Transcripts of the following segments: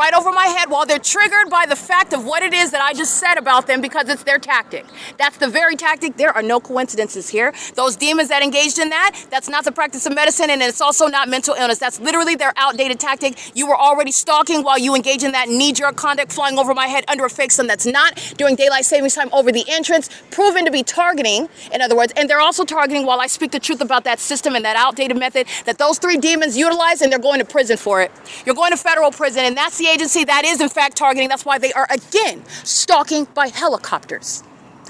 right over my head while they're triggered by the fact of what it is that I just said about them, because it's their tactic. That's the very tactic. There are no coincidences here. Those demons that engaged in that, that's not the practice of medicine, and it's also not mental illness. That's literally their outdated tactic. You were already stalking while you engage in that knee-jerk conduct, flying over my head under a fake sun. That's not doing daylight savings time over the entrance, proven to be targeting, in other words, and they're also targeting while I speak the truth about that system and that outdated method that those three demons utilize, and they're going to prison for it. You're going to federal prison, and that's the agency that is in fact targeting. That's why they are again stalking by helicopters.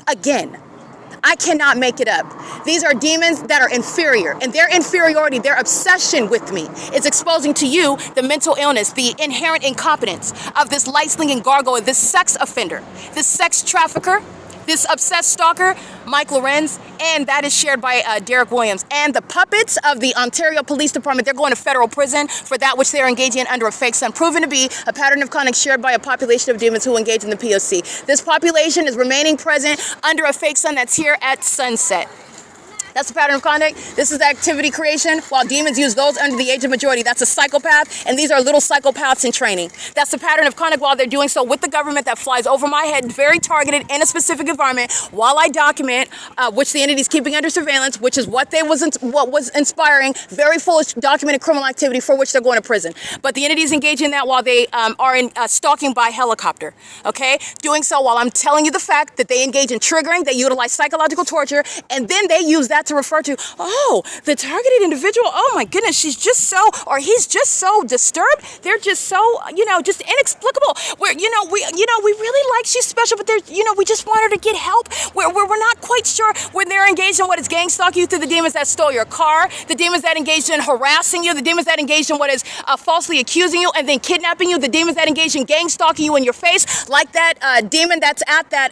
Again, I cannot make it up. These are demons that are inferior, and their inferiority, their obsession with me is exposing to you the mental illness, the inherent incompetence of this light-slinging gargoyle, this sex offender, this sex trafficker, this obsessed stalker, Mike LORENZ, and that is shared by Derek Williams. And the puppets of the Ontario Police Department, they're going to federal prison for that which they're engaging in under a fake sun, proven to be a pattern of conduct shared by a population of demons who engage in the P.O.C. This population is remaining present under a fake sun that's here at sunset. That's the pattern of conduct. This is the activity creation, while demons use those under the age of majority. That's a psychopath, and these are little psychopaths in training. That's the pattern of conduct while they're doing so with the government that flies over my head, very targeted in a specific environment, while I document which the entity is keeping under surveillance, which is what was inspiring very foolish documented criminal activity for which they're going to prison. But the entity is engaging in that while they are in stalking by helicopter, okay? Doing so while I'm telling you the fact that they engage in triggering, they utilize psychological torture, and then they use that to refer to, oh, the targeted individual, oh my goodness, she's just so, or he's just so disturbed, they're just so, just inexplicable. We really like, she's special, but there's, we just want her to get help. We're not quite sure when they're engaged in what is gang stalking you through the demons that stole your car, the demons that engaged in harassing you, the demons that engaged in what is falsely accusing you and then kidnapping you, the demons that engaged in gang stalking you in your face, like that demon that's at that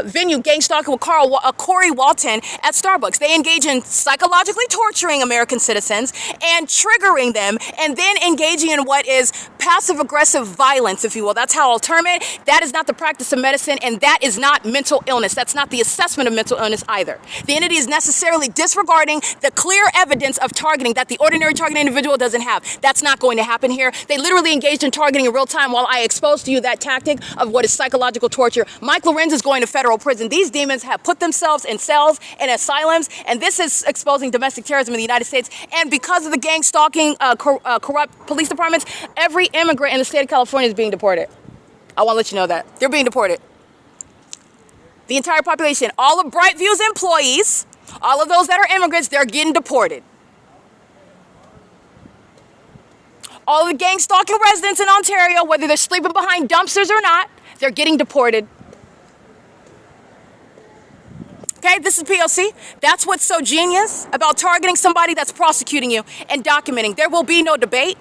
venue gang stalking with Corey Walton at Starbucks. They engage in psychologically torturing American citizens and triggering them, and then engaging in what is passive-aggressive violence, if you will. That's how I'll term it. That is not the practice of medicine, and that is not mental illness. That's not the assessment of mental illness either. The entity is necessarily disregarding the clear evidence of targeting that the ordinary targeted individual doesn't have. That's not going to happen here. They literally engaged in targeting in real time while I exposed to you that tactic of what is psychological torture. Mike LORENZ is going to federal prison. These demons have put themselves in cells and asylums, and this is exposing domestic terrorism in the United States. And because of the gang stalking, corrupt police departments, every immigrant in the state of California is being deported. I want to let you know that. They're being deported. The entire population, all of Brightview's employees, all of those that are immigrants, they're getting deported. All of the gang stalking residents in Ontario, whether they're sleeping behind dumpsters or not, they're getting deported. Okay, this is P.O.C. That's what's so genius about targeting somebody that's prosecuting you and documenting. There will be no debate.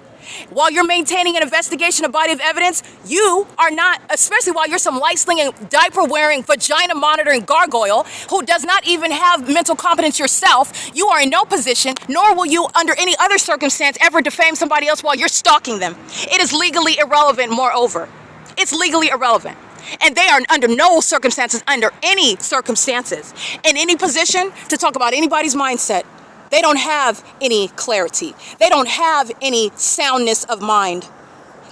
While you're maintaining an investigation, a body of evidence, you are not, especially while you're some light-slinging, diaper-wearing, vagina-monitoring gargoyle who does not even have mental competence yourself, you are in no position, nor will you, under any other circumstance, ever defame somebody else while you're stalking them. It is legally irrelevant, moreover. It's legally irrelevant. And they are under no circumstances, under any circumstances, in any position to talk about anybody's mindset. They don't have any clarity. They don't have any soundness of mind.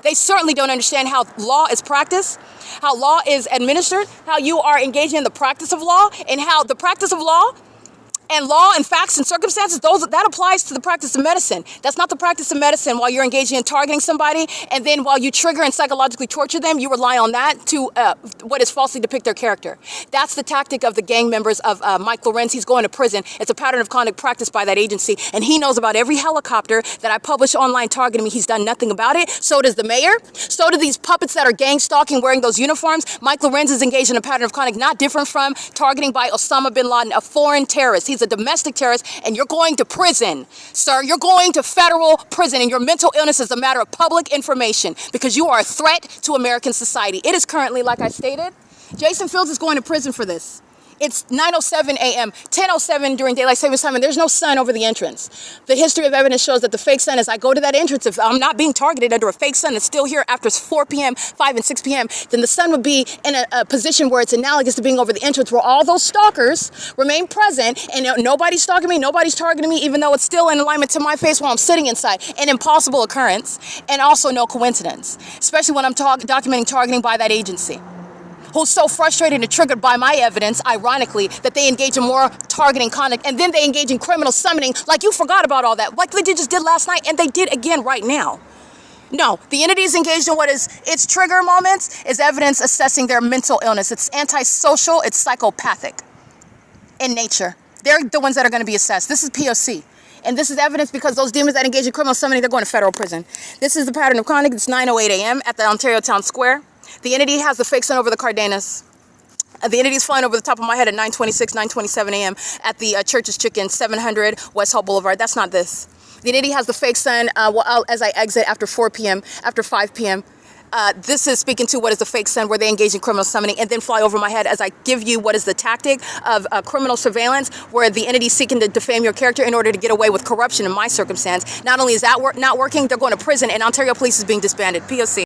They certainly don't understand how law is practiced, how law is administered, how you are engaging in the practice of law, and how the practice of law and law and facts and circumstances, that applies to the practice of medicine. That's not the practice of medicine while you're engaging in targeting somebody, and then while you trigger and psychologically torture them, you rely on that to what is falsely depict their character. That's the tactic of the gang members of Mike LORENZ. He's going to prison. It's a pattern of conduct practiced by that agency, and he knows about every helicopter that I publish online targeting me. He's done nothing about it. So does the mayor. So do these puppets that are gang stalking wearing those uniforms. Mike LORENZ is engaged in a pattern of conduct not different from targeting by Osama bin Laden, a foreign terrorist. He's a domestic terrorist, and you're going to prison, sir. You're going to federal prison, and your mental illness is a matter of public information because you are a threat to American society. It is currently, like I stated, Jason Fields is going to prison for this. It's 9:07 a.m., 10:07 during daylight savings time, and there's no sun over the entrance. The history of evidence shows that the fake sun, as I go to that entrance, if I'm not being targeted under a fake sun that's still here after 4 p.m., 5 and 6 p.m., then the sun would be in a position where it's analogous to being over the entrance, where all those stalkers remain present, and nobody's stalking me, nobody's targeting me, even though it's still in alignment to my face while I'm sitting inside. An impossible occurrence, and also no coincidence, especially when I'm documenting targeting by that agency, who's so frustrated and triggered by my evidence, ironically, that they engage in more targeting conduct, and then they engage in criminal summoning like you forgot about all that, like they just did last night, and they did again right now. No, the entity is engaged in what is its trigger moments, is evidence assessing their mental illness. It's antisocial, it's psychopathic in nature. They're the ones that are going to be assessed. This is P.O.C. And this is evidence because those demons that engage in criminal summoning, they're going to federal prison. This is the pattern of conduct. It's 9:08 a.m. at the Ontario Town Square. The entity has the fake sun over the Cardenas. The entity is flying over the top of my head at 9:26, 9:27 a.m. at the Church's Chicken, 700 West Hall Boulevard. That's not this. The entity has the fake sun as I exit after 4 p.m., after 5 p.m. This is speaking to what is the fake sun, where they engage in criminal summoning and then fly over my head as I give you what is the tactic of criminal surveillance, where the entity is seeking to defame your character in order to get away with corruption in my circumstance. Not only is that not working, they're going to prison, and Ontario Police is being disbanded. P.O.C.